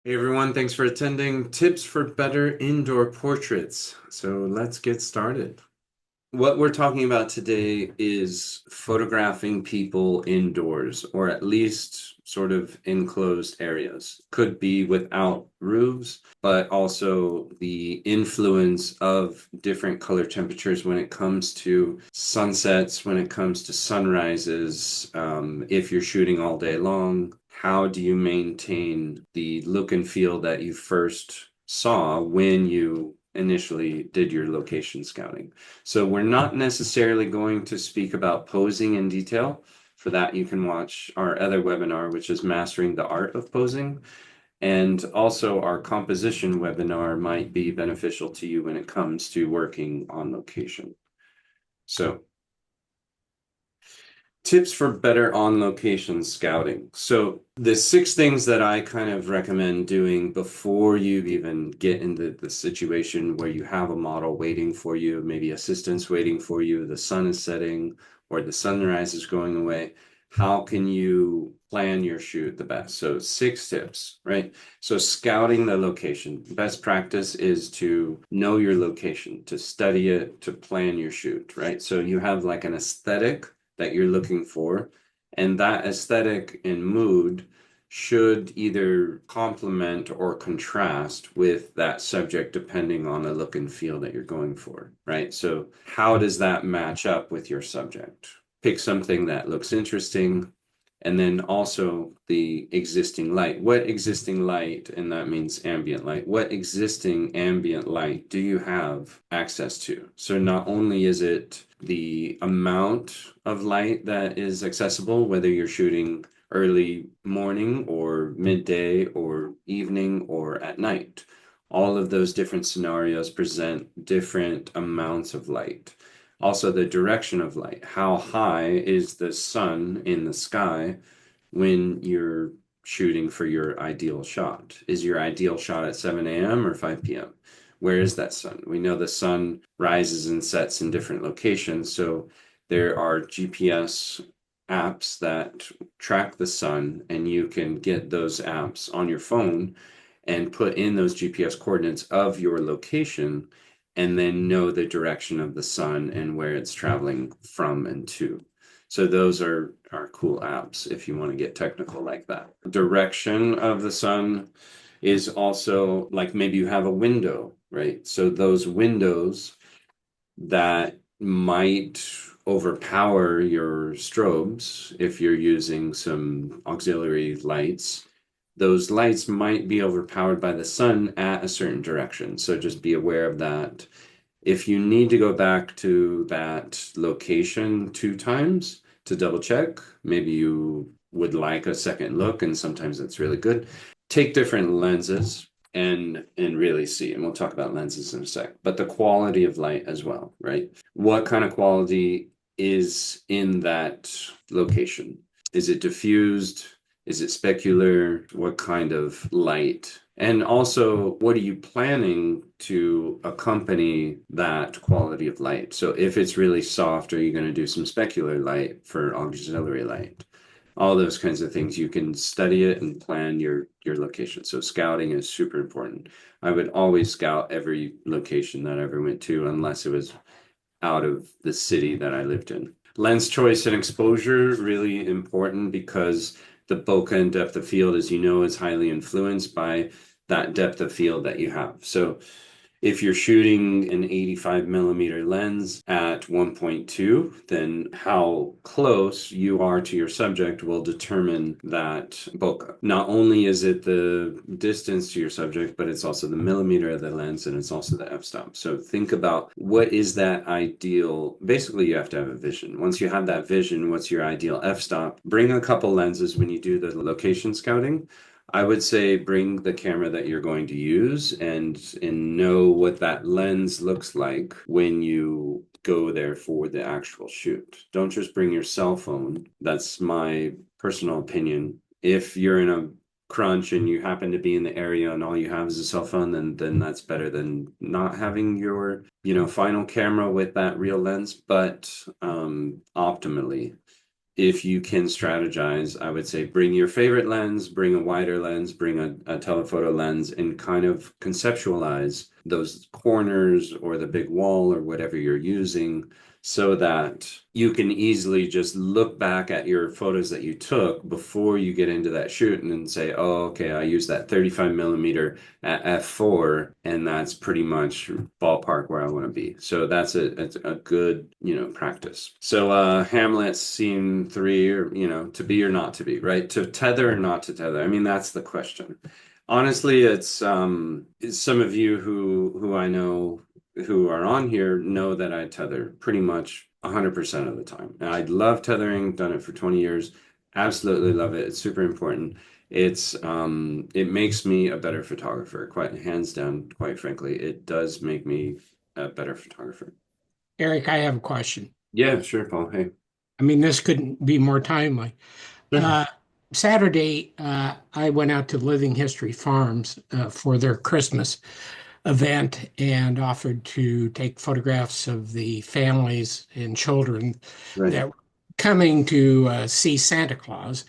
Hey everyone, thanks for attending. Tips for better indoor portraits. So let's get started. What we're talking about today is photographing people indoors, or at least sort of enclosed areas. Could be without roofs, but also the influence of different color temperatures when it comes to sunsets, when it comes to sunrises, if you're shooting all day long. How do you maintain the look and feel that you first saw when you initially did your location scouting? So we're not necessarily going to speak about posing in detail. For that, you can watch our other webinar, which is Mastering the Art of Posing. And also our composition webinar might be beneficial to you when it comes to working on location. So tips for better on-location scouting. So the 6 things that I kind of recommend doing before you even get into the situation where you have a model waiting for you, maybe assistance waiting for you, the sun is setting or the sunrise is going away. How can you plan your shoot the best? So 6 tips, right? So scouting the location. Best practice is to know your location, to study it, to plan your shoot, right? So you have like an aesthetic that you're looking for. And that aesthetic and mood should either complement or contrast with that subject depending on the look and feel that you're going for, right? So, how does that match up with your subject? Pick something that looks interesting, and then also the existing light. What existing light, and that means ambient light, what existing ambient light do you have access to? So not only is it the amount of light that is accessible, whether you're shooting early morning or midday or evening or at night. All of those different scenarios present different amounts of light. Also, the direction of light. How high is the sun in the sky when you're shooting for your ideal shot? Is your ideal shot at 7 a.m. or 5 p.m.? Where is that sun? We know the sun rises and sets in different locations, so there are GPS apps that track the sun, and you can get those apps on your phone and put in those GPS coordinates of your location and then know the direction of the sun and where it's traveling from and to. So those are cool apps if you want to get technical like that. Direction of the sun is also like maybe you have a window, right? So those windows that might overpower your strobes if you're using some auxiliary lights. Those lights might be overpowered by the sun at a certain direction. So just be aware of that. If you need to go back to that location 2 times to double check, maybe you would like a second look, and sometimes that's really good. Take different lenses and really see, and we'll talk about lenses in a sec, but the quality of light as well, right? What kind of quality is in that location? Is it diffused? Is it specular? What kind of light? And also, what are you planning to accompany that quality of light? So if it's really soft, are you going to do some specular light for auxiliary light? All those kinds of things. You can study it and plan your location. So scouting is super important. I would always scout every location that I ever went to, unless it was out of the city that I lived in. Lens choice and exposure, really important because the bokeh and depth of field, as you know, is highly influenced by that depth of field that you have. So if you're shooting an 85 millimeter lens at 1.2, then how close you are to your subject will determine that bokeh. Not only is it the distance to your subject, but it's also the millimeter of the lens and it's also the f-stop. So think about what is that ideal. Basically, you have to have a vision. Once you have that vision, what's your ideal f-stop? Bring a couple lenses when you do the location scouting. I would say bring the camera that you're going to use and know what that lens looks like when you go there for the actual shoot. Don't just bring your cell phone. That's my personal opinion. If you're in a crunch and you happen to be in the area and all you have is a cell phone, then that's better than not having your, final camera with that real lens. But optimally, if you can strategize, I would say bring your favorite lens, bring a wider lens, bring a telephoto lens, and kind of conceptualize those corners or the big wall or whatever you're using so that you can easily just look back at your photos that you took before you get into that shoot and then say, oh, okay, I used that 35 millimeter at f4, and that's pretty much ballpark where I want to be. So that's a good, practice. So Hamlet scene 3, or to be or not to be, right? To tether or not to tether. I mean, that's the question. Honestly, it's some of you who I know who are on here know that I tether pretty much 100% of the time. And I love tethering, done it for 20 years. Absolutely love it. It's super important. It makes me a better photographer, quite hands down, quite frankly. It does make me a better photographer. Eric, I have a question. Yeah, sure, Paul. Hey. I mean, this couldn't be more timely. Sure. Uh, Saturday, I went out to Living History Farms for their Christmas event and offered to take photographs of the families and children Right. that were coming to see Santa Claus.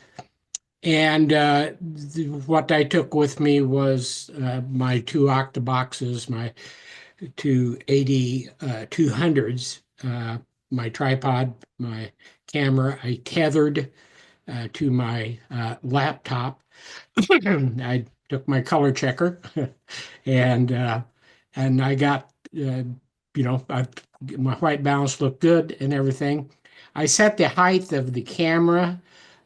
And what I took with me was my two octaboxes, my two 80 200s, my tripod, my camera. I tethered to my laptop. I took my color checker and I got my white balance looked good and everything. I set the height of the camera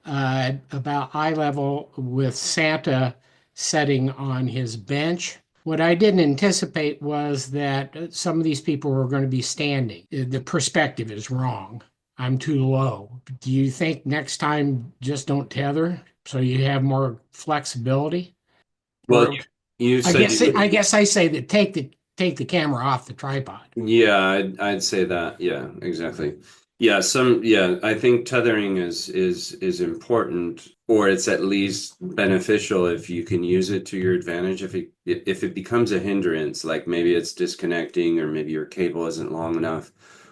about eye level with Santa setting on his bench. What I didn't anticipate was that some of these people were going to be standing. The perspective is wrong. I'm too low. Do you think next time just don't tether so you have more flexibility? Well, Or you I said guess you I guess I say that take the camera off the tripod. Yeah, I'd say that. Yeah, exactly. Yeah, I think tethering is important, or it's at least beneficial if you can use it to your advantage. If it becomes a hindrance, like maybe it's disconnecting, or maybe your cable isn't long enough,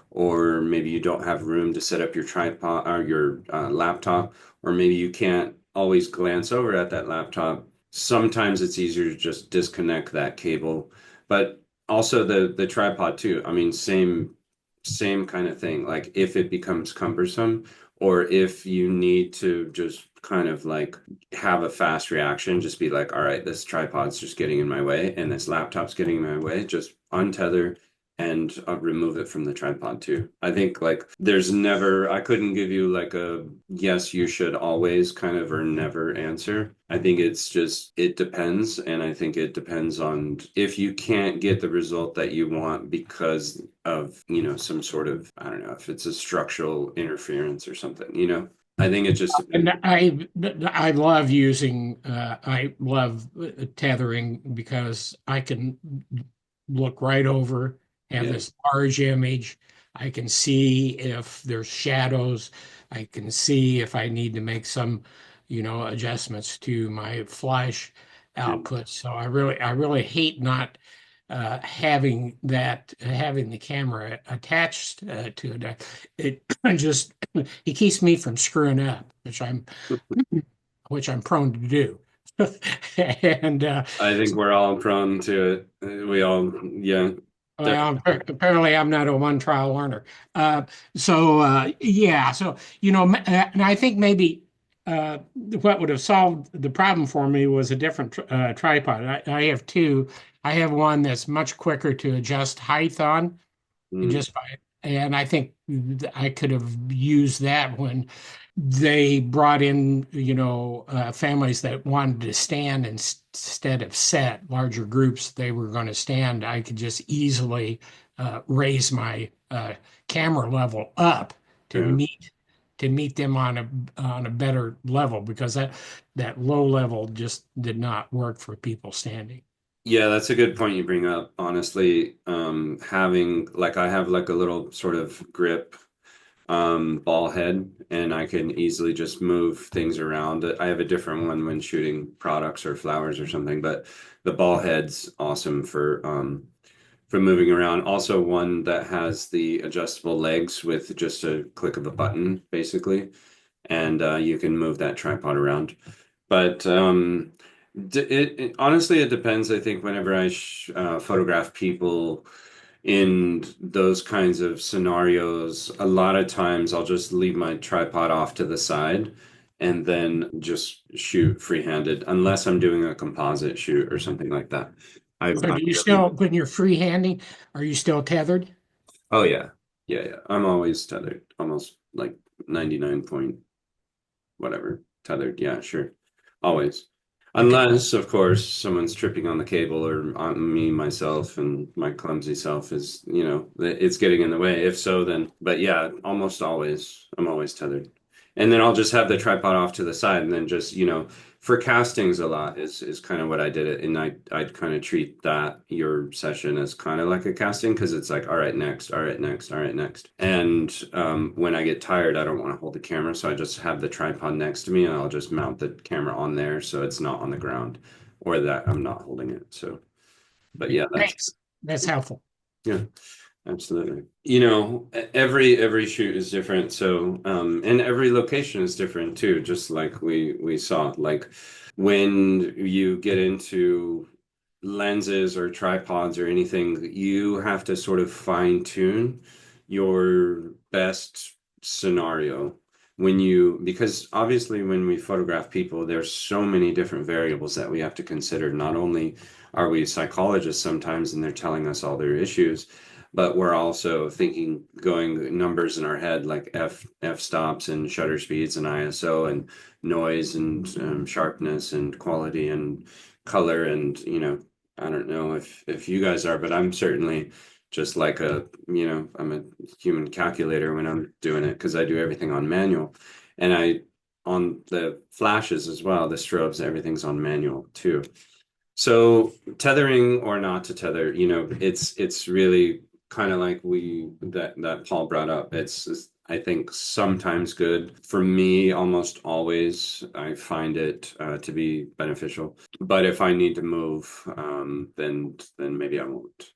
or maybe you don't have room to set up your tripod or your laptop, or maybe you can't always glance over at that laptop. Sometimes it's easier to just disconnect that cable. But also the tripod too. I mean, same kind of thing. Like if it becomes cumbersome or if you need to just kind of like have a fast reaction, just be like, all right, this tripod's just getting in my way and this laptop's getting in my way, just untether and remove it from the tripod too. I think like I couldn't give you like a yes, you should always kind of or never answer. I think it depends. And I think it depends on if you can't get the result that you want because of, some sort of, I don't know, if it's a structural interference or something. I think it just And depends. I love tethering because I can look right over, have Yeah. this large image. I can see if there's shadows. I can see if I need to make some, adjustments to my flash Yeah. output. So I really hate not having the camera attached to it. It just it keeps me from screwing up, which I'm prone to do. And I think we're all prone to it. We all, yeah, well, definitely. apparently I'm not a one trial learner. Yeah, so and I think maybe what would have solved the problem for me was a different tripod. I have two. I have one that's much quicker to adjust height on, Mm, just by, and I think I could have used that when they brought in, families that wanted to stand instead of set larger groups. They were going to stand. I could just easily raise my camera level up to yeah. meet them on a better level because that low level just did not work for people standing. Yeah, that's a good point you bring up. Honestly, having like I have like a little sort of grip ball head and I can easily just move things around. I have a different one when shooting products or flowers or something, but the ball head's awesome for moving around. Also one that has the adjustable legs with just a click of a button, basically. and you can move that tripod around. But honestly, it depends. I think whenever I photograph people in those kinds of scenarios, a lot of times I'll just leave my tripod off to the side and then just shoot free-handed, unless I'm doing a composite shoot or something like that. So I'm do you really, still, when you're freehanding, are you still tethered? oh yeah, yeah. I'm always tethered, almost like 99 point whatever, tethered. Yeah, sure. Always. Okay. Unless, of course, someone's tripping on the cable or on me, myself, and my clumsy self is, it's getting in the way. If so, then, but yeah, almost always, I'm always tethered. And then I'll just have the tripod off to the side and then just, for castings a lot is kind of what I did it. And I'd kind of treat that your session as kind of like a casting because it's like, all right, next, all right, next, all right, next. And when I get tired, I don't want to hold the camera. So I just have the tripod next to me and I'll just mount the camera on there so it's not on the ground or that I'm not holding it. So, but yeah, that's, Thanks. That's helpful. yeah. Absolutely. Every shoot is different. So, and every location is different too, just like we saw. Like when you get into lenses or tripods or anything, you have to sort of fine tune your best scenario because obviously when we photograph people, there's so many different variables that we have to consider. Not only are we psychologists sometimes and they're telling us all their issues, but we're also thinking going numbers in our head like f stops and shutter speeds and ISO and noise and sharpness and quality and color and I don't know if you guys are, but I'm certainly just like I'm a human calculator when I'm doing it because I do everything on manual, and I on the flashes as well, the strobes, everything's on manual too. So tethering or not to tether, it's really kind of like that Paul brought up. It's I think sometimes good. For me, almost always, I find it to be beneficial. But if I need to move, then maybe I won't.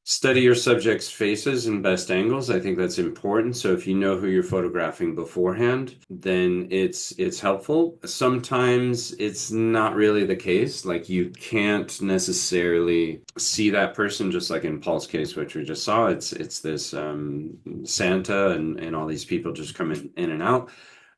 Study your subject's faces and best angles. I think that's important. So if you know who you're photographing beforehand, then it's helpful. Sometimes it's not really the case. Like you can't necessarily see that person, just like in Paul's case, which we just saw. It's this Santa and all these people just coming in and out.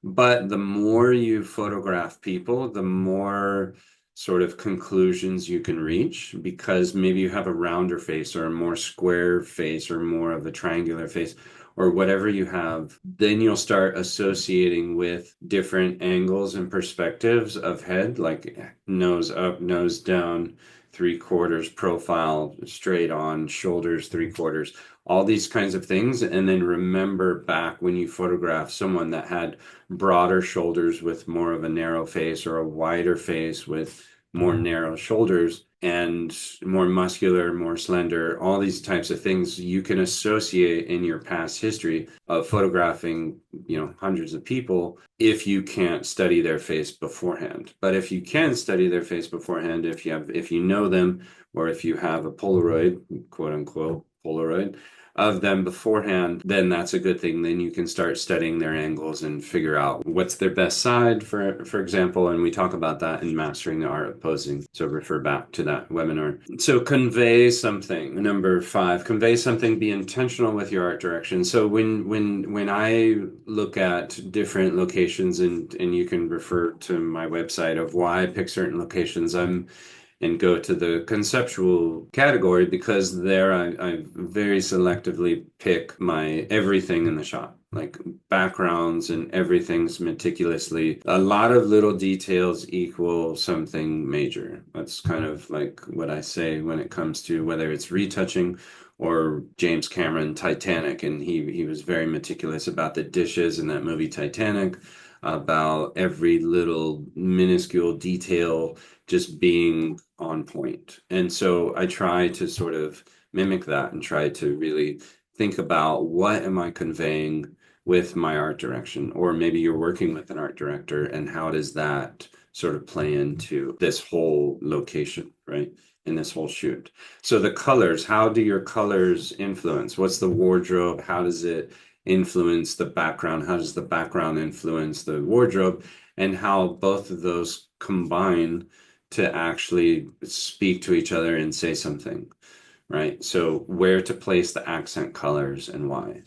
But the more you photograph people, the more sort of conclusions you can reach because maybe you have a rounder face or a more square face or more of a triangular face or whatever you have, then you'll start associating with different angles and perspectives of head, like nose up, nose down, 3/4 profile, straight on, shoulders 3/4, all these kinds of things. And then remember back when you photograph someone that had broader shoulders with more of a narrow face or a wider face with more narrow shoulders and more muscular, more slender, all these types of things you can associate in your past history of photographing, hundreds of people if you can't study their face beforehand. But if you can study their face beforehand, if you know them or if you have a Polaroid, quote unquote, Polaroid of them beforehand, then that's a good thing. Then you can start studying their angles and figure out what's their best side, for example. And we talk about that in Mastering the Art of Posing. So refer back to that webinar. So convey something. Number 5, convey something, be intentional with your art direction. So when I look at different locations and you can refer to my website of why I pick certain locations, and go to the conceptual category because there I very selectively pick my everything in the shot, like backgrounds and everything's meticulously. A lot of little details equal something major. That's kind of like what I say when it comes to whether it's retouching or James Cameron Titanic, and he was very meticulous about the dishes in that movie Titanic, about every little minuscule detail just being on point. And so I try to sort of mimic that and try to really think about what am I conveying with my art direction? Or maybe you're working with an art director and how does that sort of play into this whole location, right? In this whole shoot. So the colors, how do your colors influence? What's the wardrobe? How does it influence the background? How does the background influence the wardrobe? And how both of those combine to actually speak to each other and say something, right? So where to place the accent colors and why.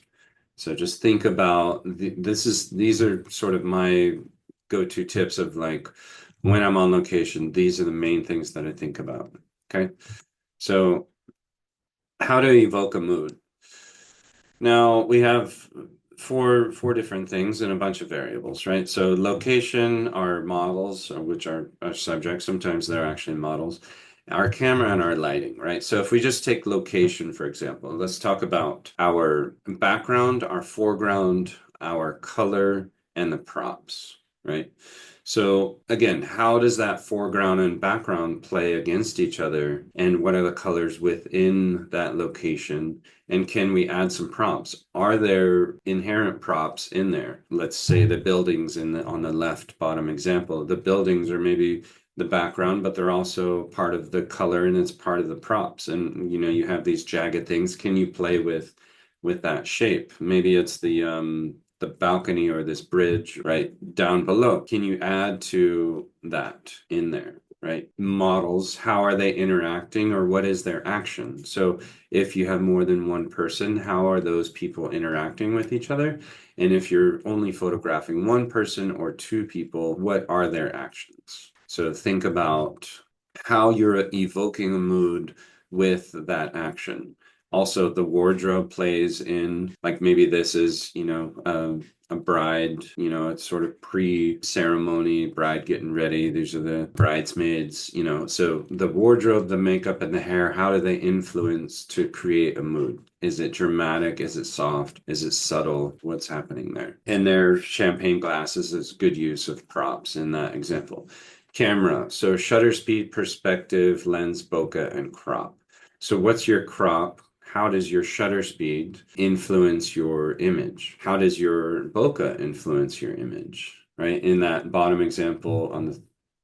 So just think about these are sort of my go-to tips of like when I'm on location, these are the main things that I think about. Okay. So how to evoke a mood. Now we have four different things and a bunch of variables, right? So location are models, which are subjects. Sometimes they're actually models. Our camera and our lighting, right? So if we just take location, for example, let's talk about our background, our foreground, our color, and the props, right? So again, how does that foreground and background play against each other? And what are the colors within that location? And can we add some props? Are there inherent props in there? Let's say the buildings on the left bottom example, the buildings are maybe the background, but they're also part of the color and it's part of the props. And you have these jagged things. Can you play with that shape? Maybe it's the balcony or this bridge right down below. Can you add to that in there? Right? Models, how are they interacting or what is their action? So if you have more than one person, how are those people interacting with each other? And if you're only photographing one person or two people, what are their actions? So think about how you're evoking a mood with that action. Also, the wardrobe plays in, like maybe this is, a bride, it's sort of pre-ceremony, bride getting ready. These are the bridesmaids, so the wardrobe, the makeup, and the hair, how do they influence to create a mood? Is it dramatic? Is it soft? Is it subtle? What's happening there? And their champagne glasses is good use of props in that example. Camera, so shutter speed, perspective, lens, bokeh, and crop. So what's your crop? How does your shutter speed influence your image? How does your bokeh influence your image? Right? In that bottom example on the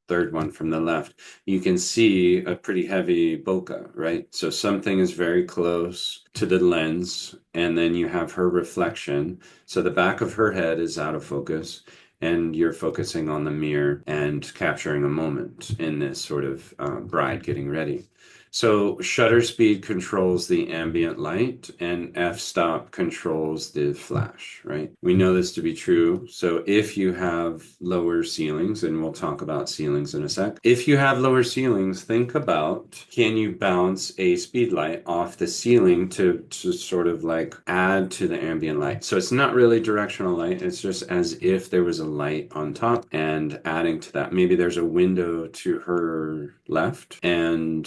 third one from the left, you can see a pretty heavy bokeh, right? So something is very close to the lens, and then you have her reflection. So the back of her head is out of focus, and you're focusing on the mirror and capturing a moment in this sort of bride getting ready. So shutter speed controls the ambient light and f-stop controls the flash, right? We know this to be true. So if you have lower ceilings, and we'll talk about ceilings in a sec. If you have lower ceilings, think about, can you bounce a speed light off the ceiling to sort of like add to the ambient light? So it's not really directional light. It's just as if there was a light on top and adding to that. Maybe there's a window to her left and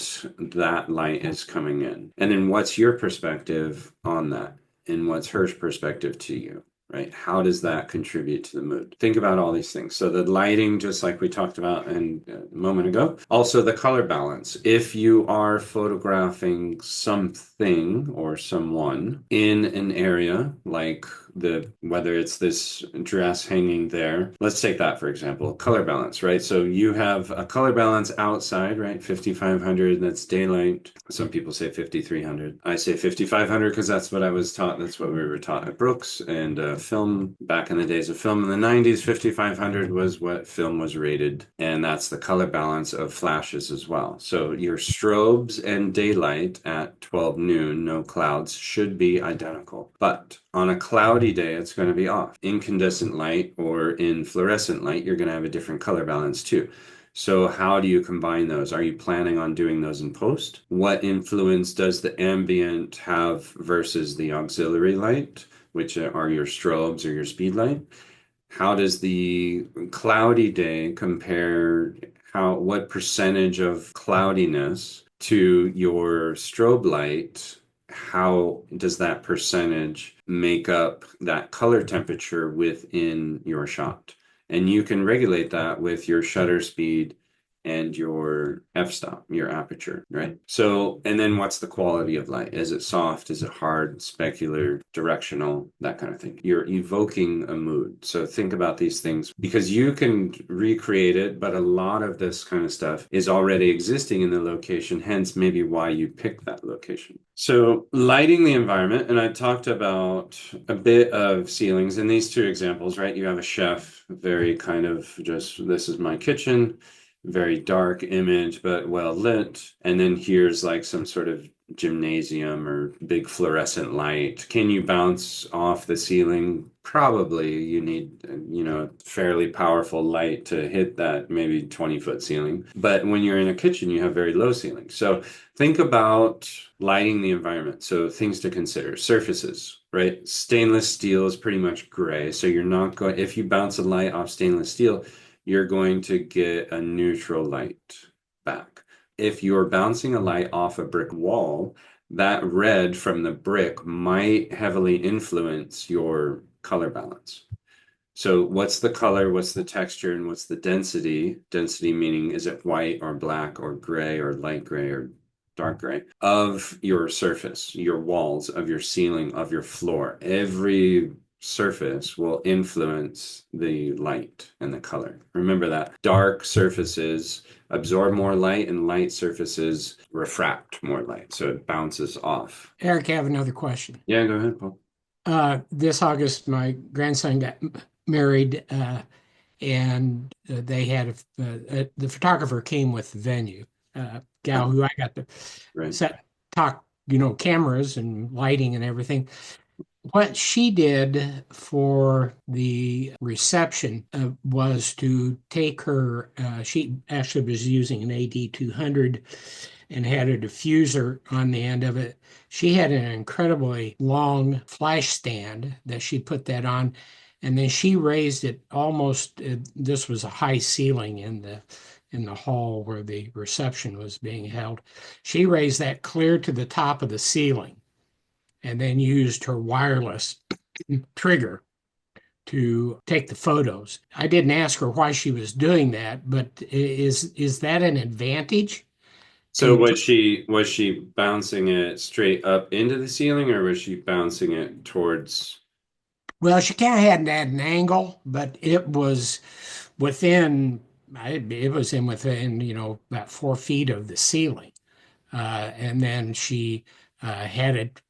that light is coming in. And then what's your perspective on that? And what's her perspective to you? Right? How does that contribute to the mood? Think about all these things. So the lighting, just like we talked about a moment ago. Also the color balance. If you are photographing something or someone in an area, like whether it's this dress hanging there, let's take that for example, color balance, right? So you have a color balance outside, right? 5500, that's daylight. Some people say 5300. I say 5500 because that's what I was taught. That's what we were taught at Brooks and film back in the days of film in the 90s. 5500 was what film was rated, and that's the color balance of flashes as well. So your strobes and daylight at 12 noon, no clouds, should be identical. But on a cloudy day, it's going to be off. Incandescent light or in fluorescent light, you're going to have a different color balance too. So how do you combine those? Are you planning on doing those in post? What influence does the ambient have versus the auxiliary light, which are your strobes or your speed light? How does the cloudy day compare? What percentage of cloudiness to your strobe light? How does that percentage make up that color temperature within your shot? And you can regulate that with your shutter speed and your f-stop, your aperture, right? So, and then what's the quality of light? Is it soft? Is it hard, specular, directional, that kind of thing? You're evoking a mood. So think about these things because you can recreate it, but a lot of this kind of stuff is already existing in the location, hence maybe why you picked that location. So lighting the environment, and I talked about a bit of ceilings in these two examples, right? You have a chef, very kind of just, this is my kitchen, very dark image, but well lit. And then here's like some sort of gymnasium or big fluorescent light. Can you bounce off the ceiling? Probably you need, fairly powerful light to hit that maybe 20-foot ceiling. But when you're in a kitchen, you have very low ceilings. So think about lighting the environment. So things to consider. Surfaces, right? Stainless steel is pretty much gray. So you're not going, if you bounce a light off stainless steel, you're going to get a neutral light back. If you're bouncing a light off a brick wall, that red from the brick might heavily influence your color balance. So what's the color, what's the texture, and what's the density? Density meaning is it white or black or gray or light gray or dark gray of your surface, your walls, of your ceiling, of your floor. Every surface will influence the light and the color. Remember that. Dark surfaces absorb more light and light surfaces refract more light. So it bounces off. Eric, I have another question. Yeah, go ahead, Paul. This August, my grandson got married, and they had the photographer came with the venue, gal who I got to Right. set talk, cameras and lighting and everything. What she did for the reception was to take her, she actually was using an AD200 and had a diffuser on the end of it. She had an incredibly long flash stand that she put that on, and then she raised it almost, this was a high ceiling in the hall where the reception was being held. She raised that clear to the top of the ceiling and then used her wireless trigger to take the photos. I didn't ask her why she was doing that, but is that an advantage So to was she bouncing it straight up into the ceiling or was she bouncing it towards? well, she kind of had an angle, but it was within it was in within, about 4 feet of the ceiling. And then she had it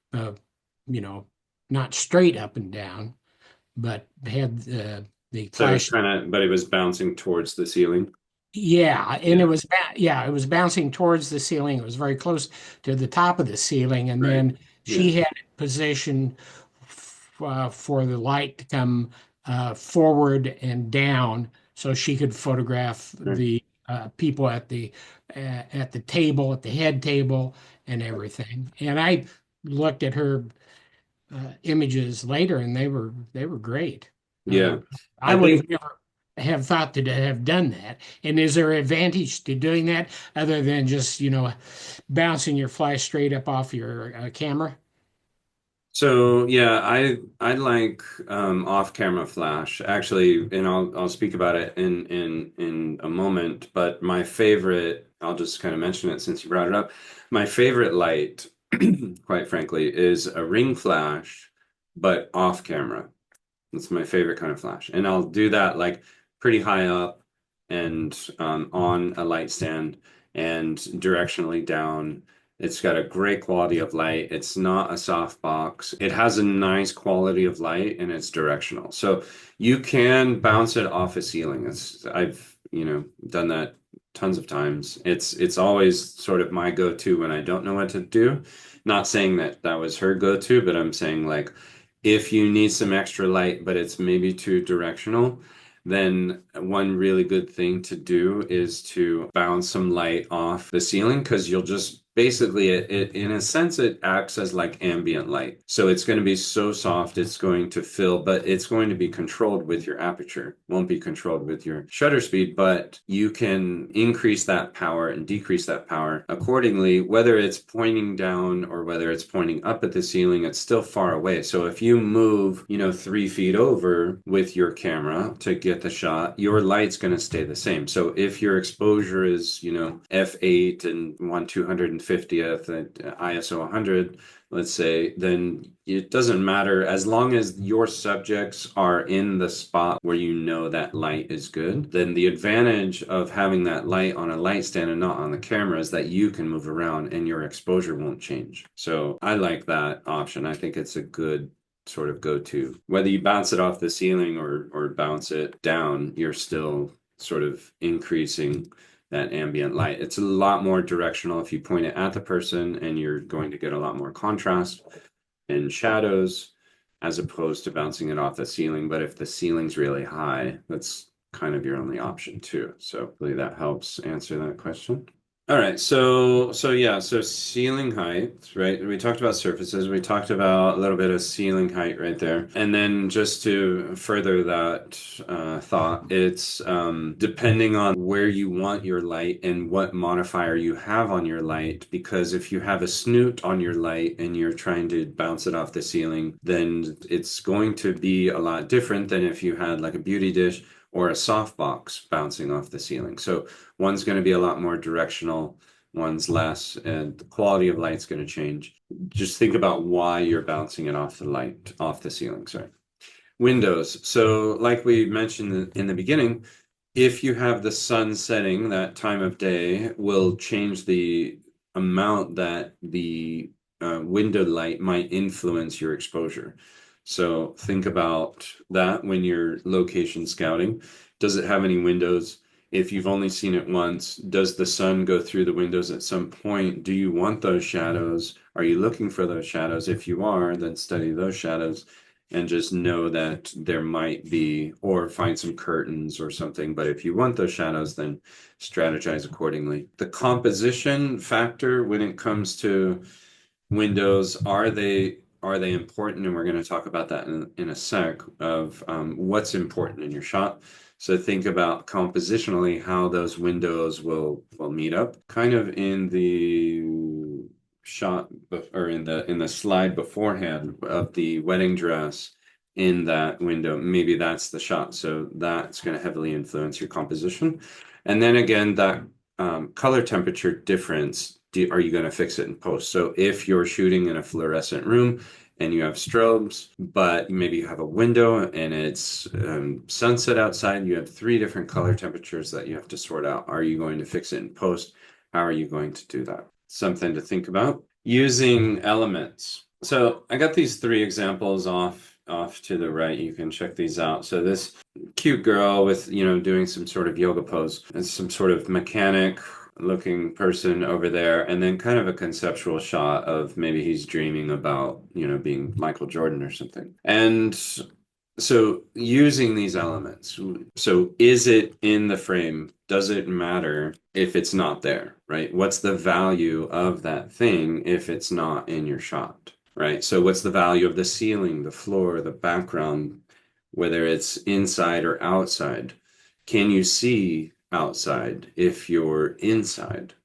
you know, not straight up and down, but had the So it was flash. kind of, but it was bouncing towards the ceiling. Yeah, and Yeah, it was bouncing towards the ceiling. It was very close to the top of the ceiling, and right. then Yeah, she had it positioned for the light to come forward and down, so she could photograph right. the people at the table, at the head table, and everything. And I looked at her images later, and they were great. Uh, Yeah. I I would have think never have thought to have done that. And is there an advantage to doing that other than just, bouncing your flash straight up off your camera? so. Yeah, I like off-camera flash actually, and I'll speak about it in a moment. But my favorite, I'll just kind of mention it since you brought it up. My favorite light, quite frankly, is a ring flash, but off camera. That's my favorite kind of flash. And I'll do that like pretty high up and on a light stand and directionally down. It's got a great quality of light. It's not a softbox. It has a nice quality of light and it's directional. So you can bounce it off a ceiling. I've, done that tons of times. It's always sort of my go-to when I don't know what to do. Not saying that that was her go-to, but I'm saying like if you need some extra light, but it's maybe too directional, then one really good thing to do is to bounce some light off the ceiling because you'll just basically it in a sense it acts as like ambient light. So it's going to be so soft, it's going to fill, but it's going to be controlled with your aperture. Won't be controlled with your shutter speed, but you can increase that power and decrease that power accordingly, whether it's pointing down or whether it's pointing up at the ceiling, it's still far away. So if you move, 3 feet over with your camera to get the shot, your light's going to stay the same. So if your exposure is, f8 and 1/250th at ISO 100, let's say, then it doesn't matter as long as your subjects are in the spot where you know that light is good. Then the advantage of having that light on a light stand and not on the camera is that you can move around and your exposure won't change. So I like that option. I think it's a good sort of go-to. Whether you bounce it off the ceiling or bounce it down, you're still sort of increasing that ambient light. It's a lot more directional if you point it at the person, and you're going to get a lot more contrast and shadows as opposed to bouncing it off the ceiling. But if the ceiling's really high, that's kind of your only option too. So hopefully that helps answer that question. All right, so ceiling height, right? We talked about surfaces. We talked about a little bit of ceiling height right there. And then just to further that thought, it's depending on where you want your light and what modifier you have on your light. Because if you have a snoot on your light and you're trying to bounce it off the ceiling, then it's going to be a lot different than if you had like a beauty dish or a softbox bouncing off the ceiling. So one's going to be a lot more directional, one's less, and the quality of light's going to change. Just think about why you're bouncing it off the ceiling, sorry. Windows. So like we mentioned in the beginning, if you have the sun setting, that time of day will change the amount that the window light might influence your exposure. So think about that when you're location scouting. Does it have any windows? If you've only seen it once, does the sun go through the windows at some point? Do you want those shadows? Are you looking for those shadows? If you are, then study those shadows and just know that there might be, or find some curtains or something. But if you want those shadows, then strategize accordingly. The composition factor when it comes to windows, are they important? And we're going to talk about that in a sec of what's important in your shot. So think about compositionally how those windows will meet up. Kind of in the shot or in the slide beforehand of the wedding dress in that window, maybe that's the shot. So that's going to heavily influence your composition. And then again, that color temperature difference, are you going to fix it in post? So if you're shooting in a fluorescent room and you have strobes, but maybe you have a window and it's sunset outside, you have 3 different color temperatures that you have to sort out. Are you going to fix it in post? How are you going to do that? Something to think about. Using elements. So I got these 3 examples off to the right. You can check these out. So this cute girl with, doing some sort of yoga pose and some sort of mechanic looking person over there, and then kind of a conceptual shot of maybe he's dreaming about, being Michael Jordan or something. And so using these elements, so is it in the frame? Does it matter if it's not there, right? What's the value of that thing if it's not in your shot, right? So what's the value of the ceiling, the floor, the background, whether it's inside or outside? Can you see outside if you're inside?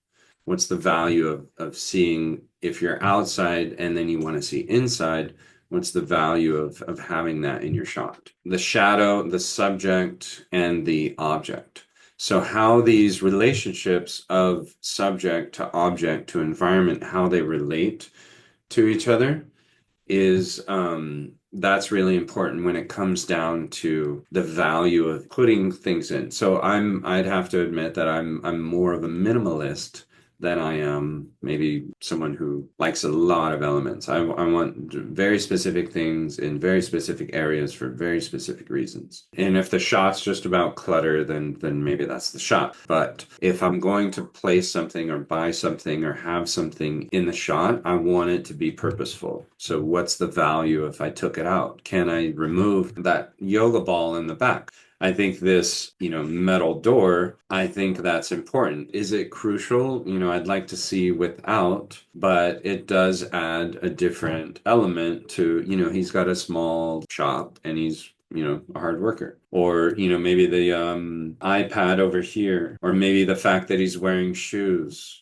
What's the value of seeing if you're outside and then you want to see inside? What's the value of having that in your shot? The shadow, the subject, and the object. So how these relationships of subject to object to environment, how they relate to each other is that's really important when it comes down to the value of putting things in. So I'd have to admit that I'm more of a minimalist than I am maybe someone who likes a lot of elements. I want very specific things in very specific areas for very specific reasons. And if the shot's just about clutter, then maybe that's the shot. But if I'm going to place something or buy something or have something in the shot, I want it to be purposeful. So what's the value if I took it out? Can I remove that yoga ball in the back? I think this, metal door, I think that's important. Is it crucial? I'd like to see without, but it does add a different element to, he's got a small shop and he's a hard worker. Or, maybe the iPad over here, or maybe the fact that he's wearing shoes,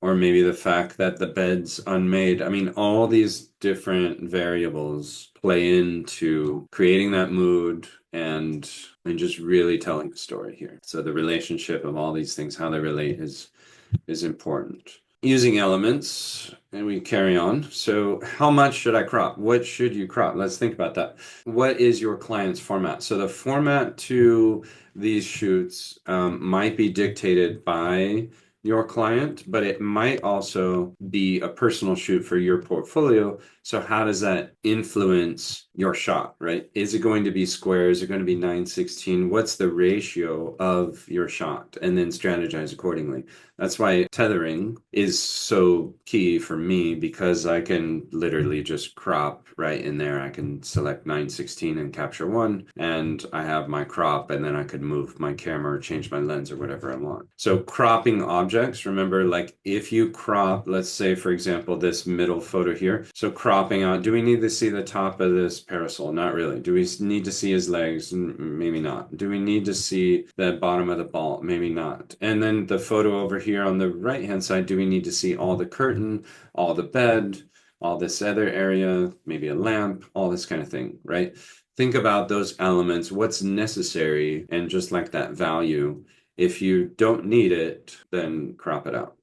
or maybe the fact that the bed's unmade. I mean, all these different variables play into creating that mood and just really telling the story here. So the relationship of all these things, how they relate is important. Using elements, and we carry on. So how much should I crop? What should you crop? Let's think about that. What is your client's format? So the format to these shoots might be dictated by your client, but it might also be a personal shoot for your portfolio. So how does that influence your shot, right? Is it going to be square? Is it going to be 9:16? What's the ratio of your shot? And then strategize accordingly. That's why tethering is so key for me, because I can literally just crop right in there. I can select 9:16 and capture one, and I have my crop, and then I could move my camera or change my lens or whatever I want. So cropping objects, remember, like if you crop, let's say, for example, this middle photo here. So cropping out, do we need to see the top of this parasol? Not really. Do we need to see his legs? Maybe not. Do we need to see the bottom of the ball? Maybe not. And then the photo over here on the right hand side, do we need to see all the curtain, all the bed, all this other area, maybe a lamp, all this kind of thing, right? Think about those elements, what's necessary, and just like that value, if you don't need it, then crop it out.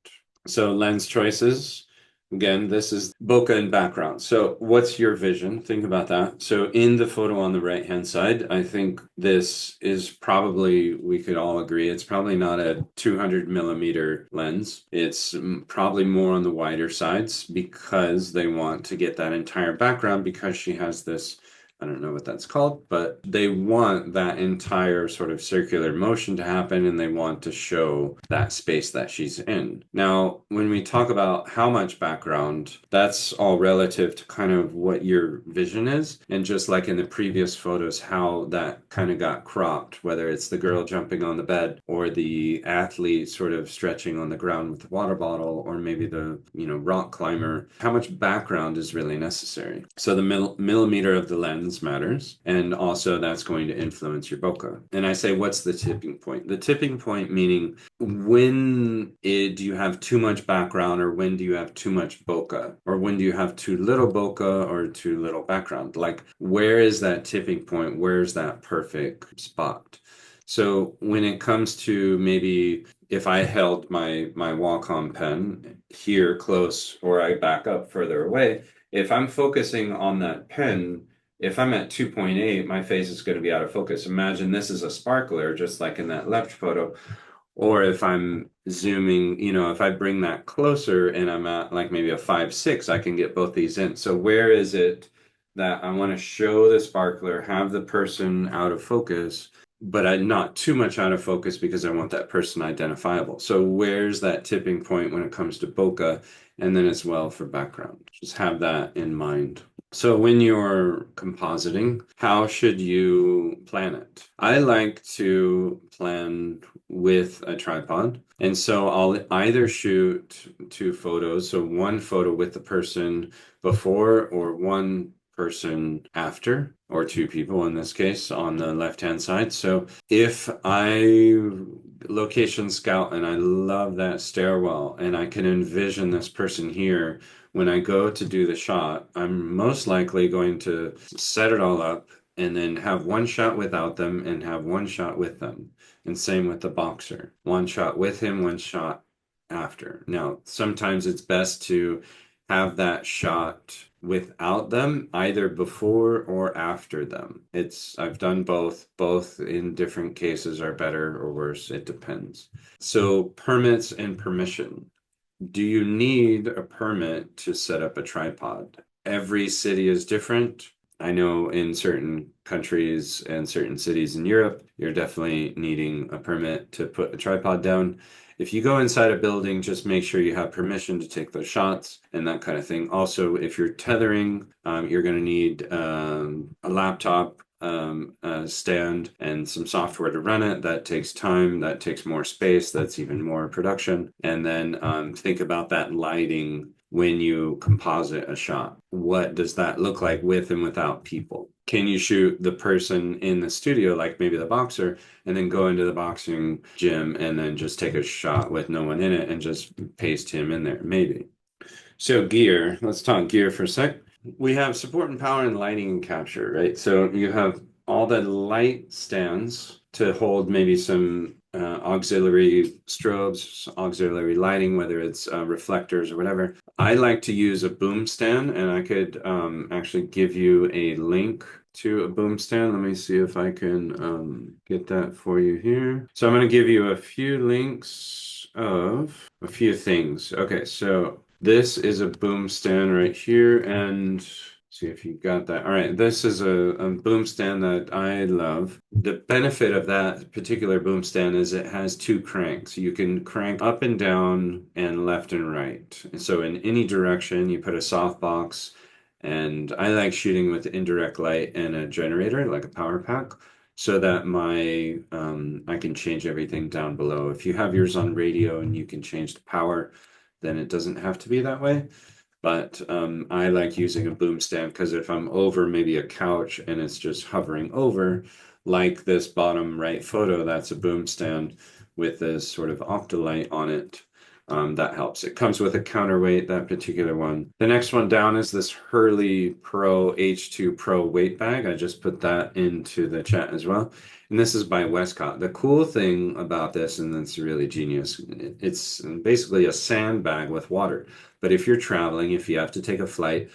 So lens choices. Again, this is bokeh and background. So what's your vision? Think about that. So in the photo on the right-hand side, I think this is probably, we could all agree, it's probably not a 200 millimeter lens. It's probably more on the wider sides because they want to get that entire background, because she has this, I don't know what that's called, but they want that entire sort of circular motion to happen, and they want to show that space that she's in. Now, when we talk about how much background, that's all relative to kind of what your vision is. And just like in the previous photos, how that kind of got cropped, whether it's the girl jumping on the bed or the athlete sort of stretching on the ground with the water bottle, or maybe the, rock climber, how much background is really necessary. So the millimeter of the lens matters, and also that's going to influence your bokeh. And I say, what's the tipping point? The tipping point meaning, when do you have too much background, or when do you have too much bokeh, or when do you have too little bokeh or too little background? Like, where is that tipping point? Where's that perfect spot? So when it comes to, maybe if I held my Wacom pen here close, or I back up further away, if I'm focusing on that pen, if I'm at 2.8, my face is going to be out of focus. Imagine this is a sparkler, just like in that left photo. Or if I'm zooming, if I bring that closer and I'm at like maybe a 5.6, I can get both these in. So where is it that I want to show the sparkler, have the person out of focus, but I'm not too much out of focus because I want that person identifiable. So where's that tipping point when it comes to bokeh, and then as well for background? Just have that in mind. So when you're compositing, how should you plan it? I like to plan with a tripod. And so I'll either shoot two photos, so one photo with the person before, or one person after, or two people in this case on the left-hand side. So if I location scout and I love that stairwell and I can envision this person here, when I go to do the shot, I'm most likely going to set it all up and then have one shot without them and have one shot with them. And same with the boxer. One shot with him, one shot after. Now, sometimes it's best to have that shot without them, either before or after them. I've done both. Both in different cases are better or worse. It depends. So permits and permission. Do you need a permit to set up a tripod? Every city is different. I know in certain countries and certain cities in Europe, you're definitely needing a permit to put a tripod down. If you go inside a building, just make sure you have permission to take those shots and that kind of thing. Also, if you're tethering, you're going to need a laptop, stand and some software to run it. That takes time, that takes more space, that's even more production. And then think about that lighting when you composite a shot. What does that look like with and without people? Can you shoot the person in the studio, like maybe the boxer, and then go into the boxing gym and then just take a shot with no one in it and just paste him in there? Maybe. So gear, let's talk gear for a sec. We have support and power and lighting and capture, right? So you have all the light stands to hold maybe some auxiliary strobes, auxiliary lighting, whether it's reflectors or whatever. I like to use a boom stand, and I could actually give you a link to a boom stand. Let me see if I can get that for you here. So I'm going to give you a few links of a few things. Okay, so this is a boom stand right here, and see if you got that. All right, this is a boom stand that I love. The benefit of that particular boom stand is it has two cranks. You can crank up and down and left and right. So in any direction, you put a softbox, and I like shooting with indirect light and a generator, like a power pack, so that my I can change everything down below. If you have yours on radio and you can change the power, then it doesn't have to be that way. But I like using a boom stand because if I'm over maybe a couch and it's just hovering over, like this bottom right photo, that's a boom stand with this sort of octalight on it. That helps. It comes with a counterweight, that particular one. The next one down is this HurleyPro H2 Pro weight bag. I just put that into the chat as well. And this is by Westcott. The cool thing about this, and it's really genius, it's basically a sandbag with water. But if you're traveling, if you have to take a flight,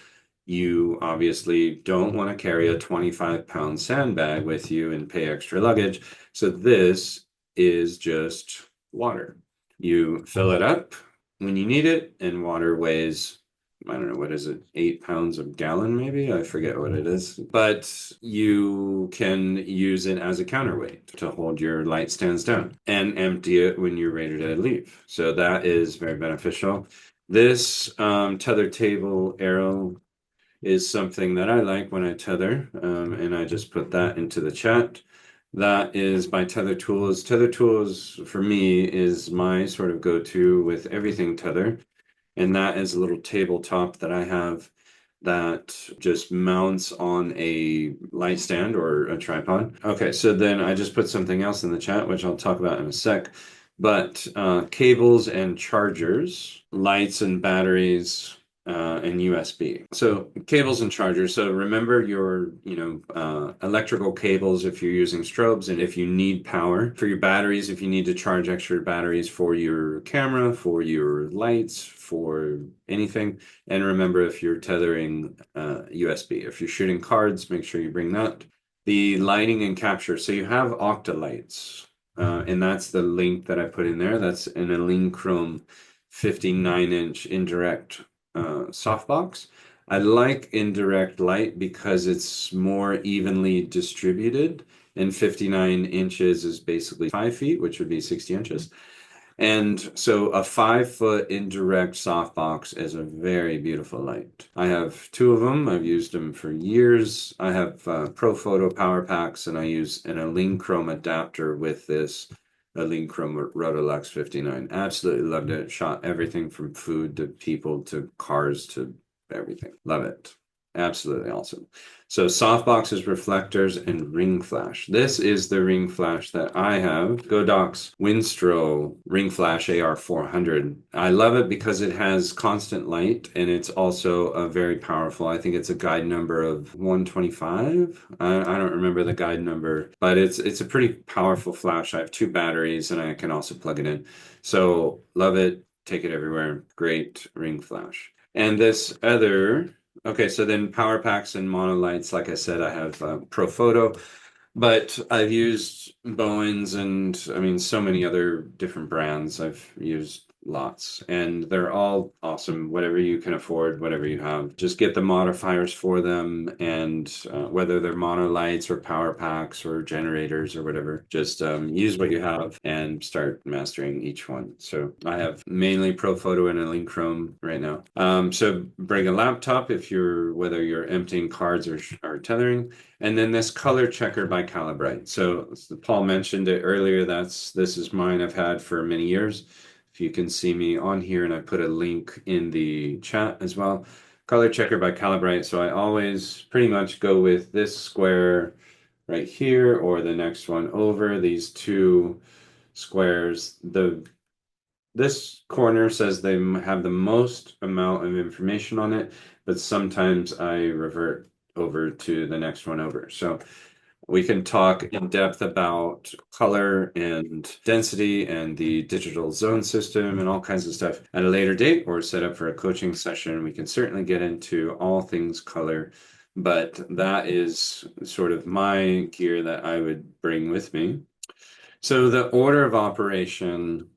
you obviously don't want to carry a 25-pound sandbag with you and pay extra luggage. So this is just water. You fill it up when you need it, and water weighs, I don't know, what is it, 8 pounds a gallon, maybe? I forget what it is. But you can use it as a counterweight to hold your light stands down and empty it when you're ready to leave. So that is very beneficial. This tether table Aero is something that I like when I tether, and I just put that into the chat. That is by Tether Tools. Tether Tools, for me, is my sort of go-to with everything tether. And that is a little tabletop that I have that just mounts on a light stand or a tripod. Okay, so then I just put something else in the chat, which I'll talk about in a sec. But cables and chargers, lights and batteries, and USB. So cables and chargers. So remember your, electrical cables if you're using strobes, and if you need power for your batteries, if you need to charge extra batteries for your camera, for your lights, for anything. And remember, if you're tethering USB, if you're shooting cards, make sure you bring that. The lighting and capture. So you have octalights, and that's the link that I put in there. That's an Elinchrom 59-inch indirect softbox. I like indirect light because it's more evenly distributed, and 59 inches is basically 5 feet, which would be 60 inches. And so a 5-foot indirect softbox is a very beautiful light. I have two of them. I've used them for years. I have Pro Photo power packs, and I use an Elinchrom adapter with this Elinchrom Rotalux 59. Absolutely loved it. Shot everything from food to people to cars to everything. Love it. Absolutely awesome. So softboxes, reflectors, and ring flash. This is the ring flash that I have. Godox Witstro ring flash AR400. I love it because it has constant light, and it's also a very powerful. I think it's a guide number of 125. I don't remember the guide number, but it's a pretty powerful flash. I have two batteries, and I can also plug it in. So love it. Take it everywhere. Great ring flash. And this other. Okay, so then power packs and monolights, like I said, I have Pro Photo, but I've used Bowens and I mean so many other different brands. I've used lots, and they're all awesome. Whatever you can afford, whatever you have, just get the modifiers for them, and whether they're monolights or power packs or generators or whatever, just use what you have and start mastering each one. So I have mainly Profoto and Elinchrom right now. So bring a laptop if you're whether you're emptying cards or tethering. And then this Colorchecker by Calibrite. So Paul mentioned it earlier. This is mine. I've had for many years. If you can see me on here, and I put a link in the chat as well. Colorchecker by Calibrite. So I always pretty much go with this square right here or the next one over. These two squares. This corner says they have the most amount of information on it, but sometimes I revert over to the next one over. So we can talk in depth about color and density and the digital zone system and all kinds of stuff at a later date, or set up for a coaching session. We can certainly get into all things color, but that is sort of my gear that I would bring with me. So the order of operation,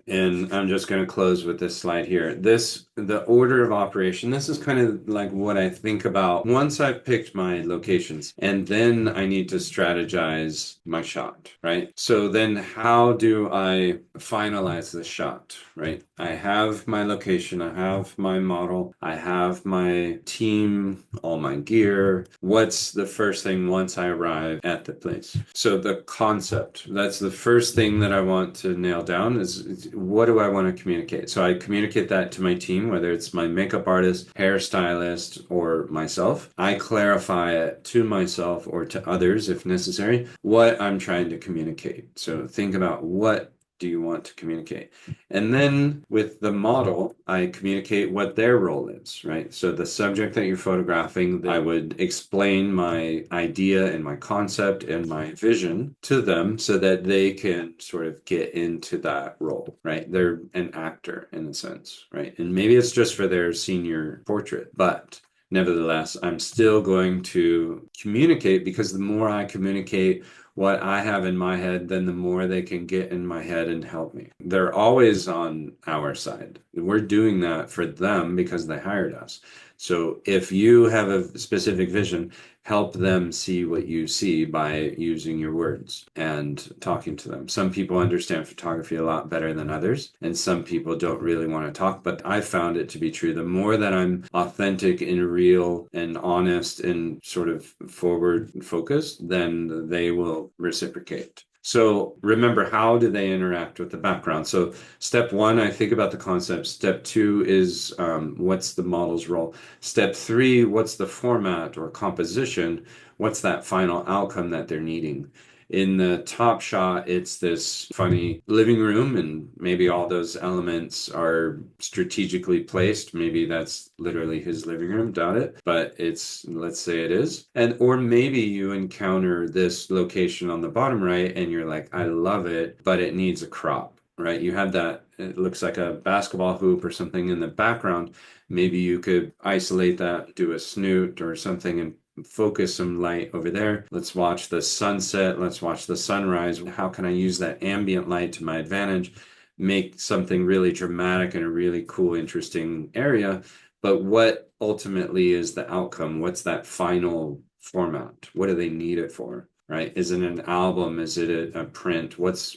and I'm just going to close with this slide here. The order of operation, this is kind of like what I think about once I've picked my locations, and then I need to strategize my shot, right? So then how do I finalize the shot, right? I have my location, I have my model, I have my team, all my gear. What's the first thing once I arrive at the place? So the concept, that's the first thing that I want to nail down is what do I want to communicate? So I communicate that to my team, whether it's my makeup artist, hairstylist, or myself. I clarify it to myself or to others if necessary, what I'm trying to communicate. So think about what do you want to communicate? And then with the model, I communicate what their role is, right? So the subject that you're photographing, I would explain my idea and my concept and my vision to them so that they can sort of get into that role, right? They're an actor in a sense, right? And maybe it's just for their senior portrait, but nevertheless, I'm still going to communicate, because the more I communicate what I have in my head, then the more they can get in my head and help me. They're always on our side. We're doing that for them because they hired us. So if you have a specific vision, help them see what you see by using your words and talking to them. Some people understand photography a lot better than others, and some people don't really want to talk, but I found it to be true. The more that I'm authentic and real and honest and sort of forward focused, then they will reciprocate. So remember, how do they interact with the background? So step one, I think about the concept. Step two is what's the model's role? Step three, what's the format or composition? What's that final outcome that they're needing? In the top shot, it's this funny living room, and maybe all those elements are strategically placed. Maybe that's literally his living room, doubt it, but let's say it is. And or maybe you encounter this location on the bottom right and you're like, I love it, but it needs a crop, right? You have that, it looks like a basketball hoop or something in the background. Maybe you could isolate that, do a snoot or something, and focus some light over there. Let's watch the sunset. Let's watch the sunrise. How can I use that ambient light to my advantage? Make something really dramatic in a really cool, interesting area. But what ultimately is the outcome? What's that final format? What do they need it for? Right? Is it an album? Is it a print? What is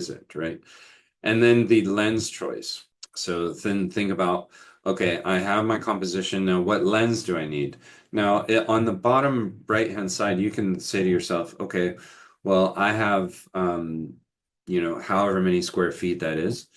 it? Right? And then the lens choice. So then think about, okay, I have my composition. Now, what lens do I need? Now, on the bottom right-hand side, you can say to yourself, okay, well, I have, however many square feet that is,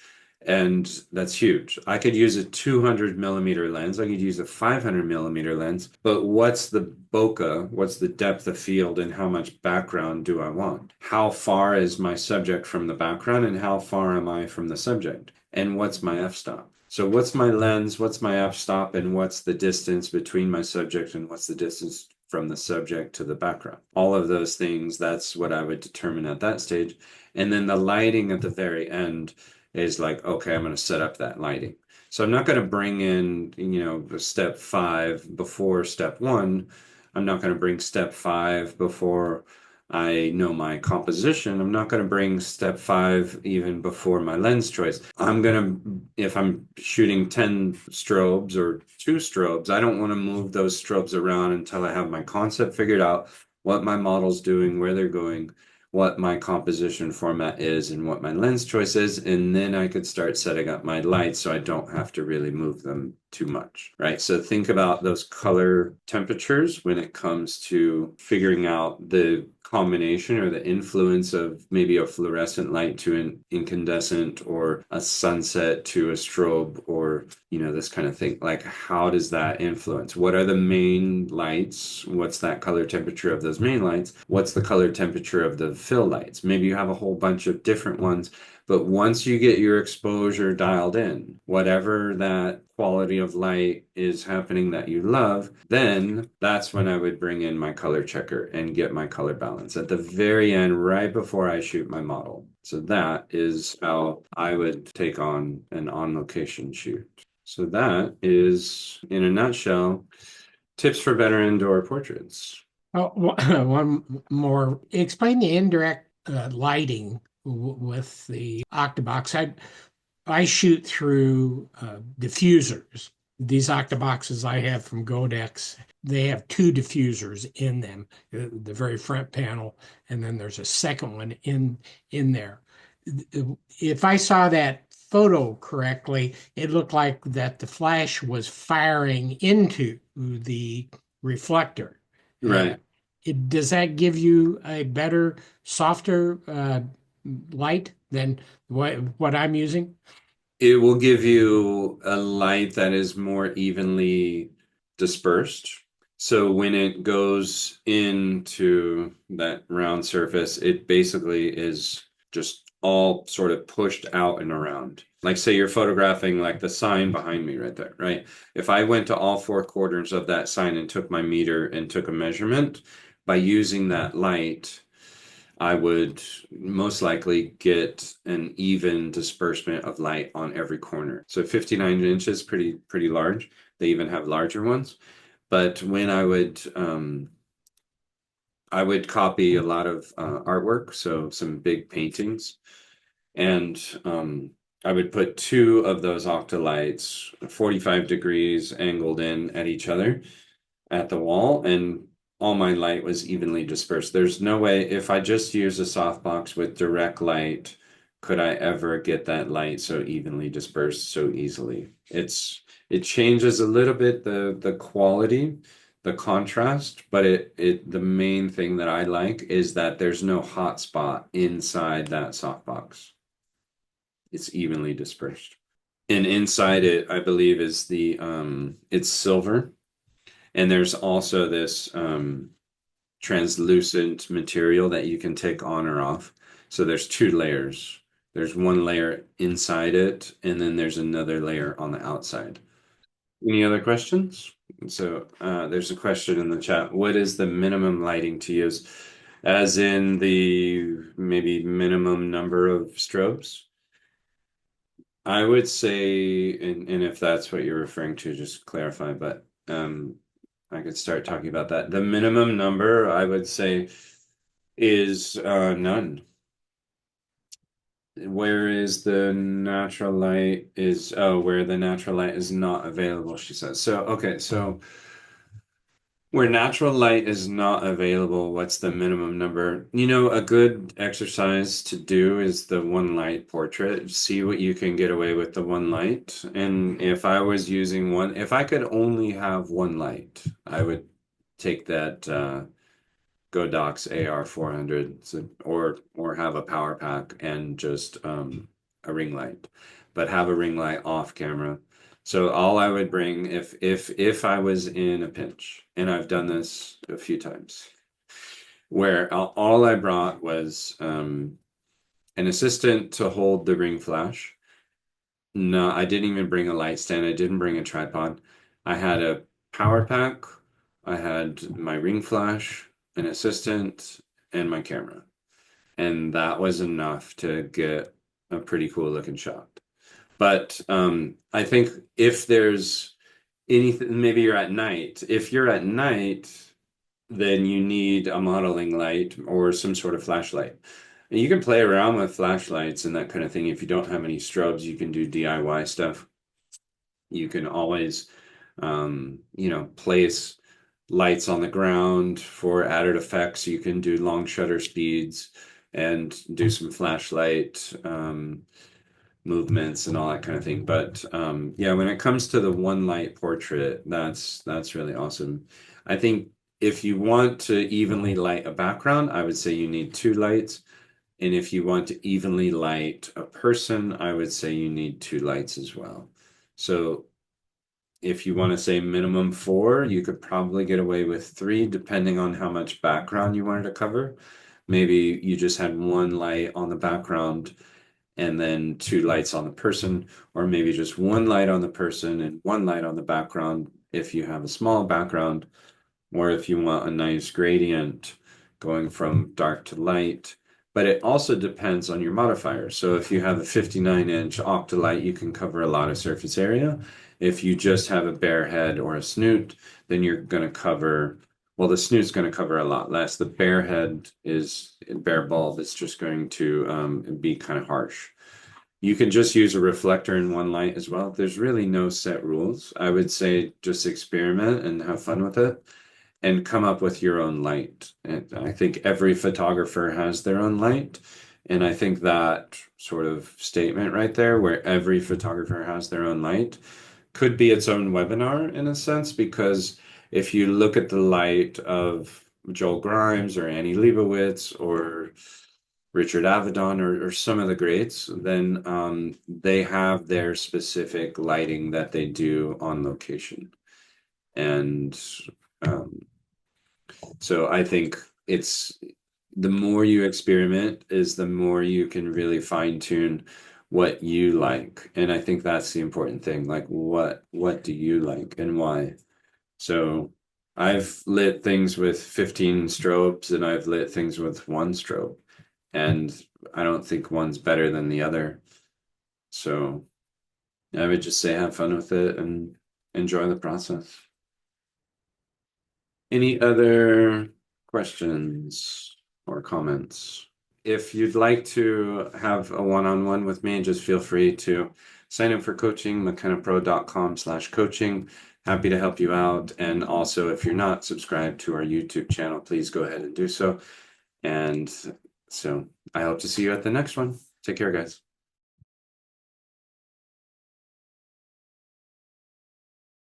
and that's huge. I could use a 200 millimeter lens. I could use a 500 millimeter lens, but what's the bokeh? What's the depth of field, and how much background do I want? How far is my subject from the background, and how far am I from the subject? And what's my f-stop? So what's my lens, what's my f-stop, and what's the distance between my subject, and what's the distance from the subject to the background? All of those things, that's what I would determine at that stage. And then the lighting at the very end is like, okay, I'm going to set up that lighting. So I'm not going to bring in, step 5 before step 1. I'm not going to bring step 5 before I know my composition. I'm not going to bring step five even before my lens choice. If I'm shooting 10 strobes or two strobes, I don't want to move those strobes around until I have my concept figured out, what my model's doing, where they're going, what my composition format is, and what my lens choice is. And then I could start setting up my lights so I don't have to really move them too much, right? So think about those color temperatures when it comes to figuring out the combination or the influence of maybe a fluorescent light to an incandescent, or a sunset to a strobe, or this kind of thing. Like, how does that influence? What are the main lights? What's that color temperature of those main lights? What's the color temperature of the fill lights? Maybe you have a whole bunch of different ones, but once you get your exposure dialed in, whatever that quality of light is happening that you love, then that's when I would bring in my color checker and get my color balance at the very end, right before I shoot my model. So that is how I would take on an on-location shoot. So that is, in a nutshell, tips for better indoor portraits. Oh, one more. Explain the indirect lighting with the Octabox. I shoot through diffusers. These Octaboxes I have from Godox, they have two diffusers in them, the very front panel, and then there's a second one in there. If I saw that photo correctly, it looked like that the flash was firing into the reflector. Uh, Right. does that give you a better, softer light than what I'm using? It will give you a light that is more evenly dispersed. So when it goes into that round surface, it basically is just all sort of pushed out and around. Like, say you're photographing like the sign behind me right there, right? If I went to all four quarters of that sign and took my meter and took a measurement, by using that light, I would most likely get an even disbursement of light on every corner. So 59 inches, pretty large. They even have larger ones. But when I would copy a lot of artwork, so some big paintings, and I would put two of those octalights 45 degrees angled in at each other at the wall, and all my light was evenly dispersed. There's no way, if I just use a softbox with direct light, could I ever get that light so evenly dispersed so easily. It changes a little bit the quality, the contrast, but it the main thing that I like is that there's no hot spot inside that softbox. It's evenly dispersed. And inside it, I believe, is the it's silver. And there's also this translucent material that you can take on or off. So there's two layers. There's one layer inside it, and then there's another layer on the outside. Any other questions? So there's a question in the chat. What is the minimum lighting to use? As in the maybe minimum number of strobes? I would say, and if that's what you're referring to, just clarify, but I could start talking about that. The minimum number, I would say, is none. Where is the natural light is, oh, where the natural light is not available, she says. So, okay, so where natural light is not available, what's the minimum number? A good exercise to do is the one light portrait. See what you can get away with the one light. And if I was using one, if I could only have one light, I would take that Godox AR400, or have a power pack and just a ring light, but have a ring light off camera. So all I would bring, if I was in a pinch, and I've done this a few times, where all I brought was an assistant to hold the ring flash. No, I didn't even bring a light stand. I didn't bring a tripod. I had a power pack. I had my ring flash, an assistant, and my camera. And that was enough to get a pretty cool looking shot. But I think if there's anything, maybe you're at night. If you're at night, then you need a modeling light or some sort of flashlight. And you can play around with flashlights and that kind of thing. If you don't have any strobes, you can do DIY stuff. You can always, place lights on the ground for added effects. You can do long shutter speeds and do some flashlight movements and all that kind of thing. But yeah, when it comes to the one light portrait, that's really awesome. I think if you want to evenly light a background, I would say you need two lights. And if you want to evenly light a person, I would say you need two lights as well. So if you want to say minimum four, you could probably get away with three, depending on how much background you wanted to cover. Maybe you just had one light on the background and then two lights on the person, or maybe just one light on the person and one light on the background if you have a small background, or if you want a nice gradient going from dark to light. But it also depends on your modifier. So if you have a 59-inch Octalight, you can cover a lot of surface area. If you just have a bare head or a snoot, then you're going to cover, well, the snoot's going to cover a lot less. The bare head is bare bulb. It's just going to be kind of harsh. You can just use a reflector in one light as well. There's really no set rules. I would say just experiment and have fun with it and come up with your own light. And I think every photographer has their own light. And I think that sort of statement right there, where every photographer has their own light, could be its own webinar in a sense, because if you look at the light of Joel Grimes or Annie Leibovitz or Richard Avedon or some of the greats, then they have their specific lighting that they do on location. And um, so I think it's the more you experiment is the more you can really fine tune what you like. And I think that's the important thing. Like what do you like and why? So I've lit things with 15 strobes and I've lit things with one strobe. And I don't think one's better than the other. So I would just say have fun with it and enjoy the process. Any other questions or comments? If you'd like to have a one-on-one with me, just feel free to sign up for coaching, mckennapro.com/coaching. Happy to help you out. And also, if you're not subscribed to our YouTube channel, please go ahead and do so. And so I hope to see you at the next one. Take care, guys.